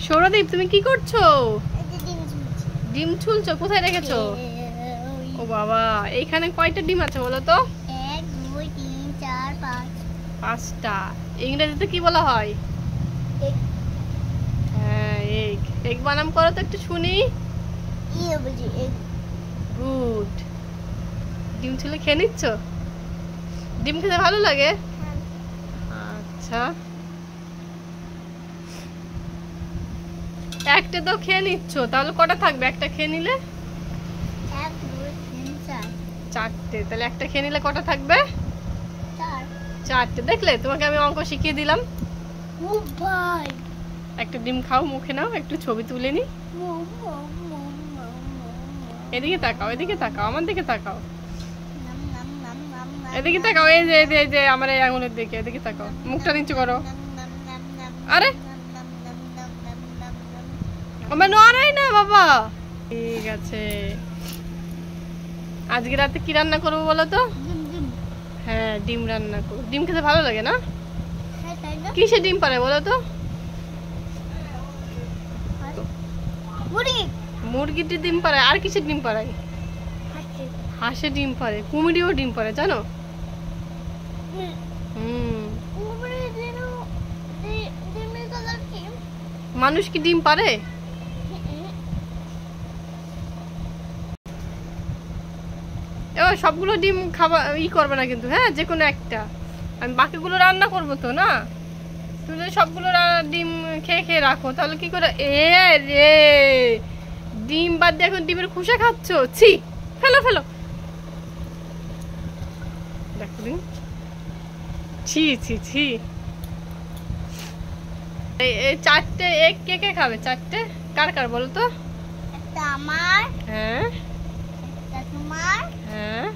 সৌরদীপ তুমি কি করছো? ডিম ছুলছো? কোথায় রেখেছো? ও বাবা, এইখানে কয়টা ডিম আছে বলো তো? 1 2 3 4 5 5টা। ইংরেজিতে কি বলা হয়? হ্যাঁ, এগ। এগ বানাম করো তো একটু শুনি। গুড। ডিম ছুলে খেয়ে নিচ্ছ? ডিম খেতে ভালো লাগে? আচ্ছা, একটা তো খেয়ে নিচ্ছ, তাহলে কটা থাকবে একটা খেয়ে নিলে? 1 2 3 4 4টে। তাহলে একটা খেয়ে নিলে কটা থাকবে? 4। 4টে। দেখলে, তোমাকে আমি অঙ্ক শিখিয়ে দিলাম। ও ভাই, একটা ডিম খাও, মুখে নাও, একটু ছবি তুলে নি। এদিকে তাকাও, এদিকে তাকাও, আমার দিকে তাকাও, এদিকে তাকাও। এই যে এই যে আমার এই আঙুলের দিকে, এদিকে তাকাও, মুখটা নিচু করো। আরে আমার নড়াই না বাবা। ঠিক আছে, আজকে রাতে কি রান্না করবো বলো তো? হ্যাঁ, ডিম রান্না করবো। ডিম খেতে ভালো লাগে না? কিসে ডিম পারে বলো তো? মুরগিতে ডিম পারে। আর কিসের ডিম পারে? হাঁসে ডিম পারে, কুমিরেও ডিম পারে, জানো? মানুষ কি ডিম পারে? এবার সবগুলো ডিম খাবার করবে না কিন্তু, হ্যাঁ, যে কোনো একটা। আমি বাকিগুলো রান্না করবো তো, না? তুমি যদি সবগুলো ডিম খেয়ে খেয়ে রাখো, তাহলে কি করে? রে, ডিম বাদ দিয়ে এখন ডিমের খোসা খাচ্ছ? ছি, ফেলো ফেলো। দেখো দিন, ছি ছি ছি। এই 4টে এগ কে কে খাবে? 4টে কার কার বলো তো? একটা আমার, হ্যাঁ, একটা তোমার, হ্যাঁ,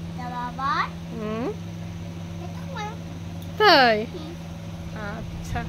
একটা বাবার, হুম, একটা আমার। তাই? আচ্ছা।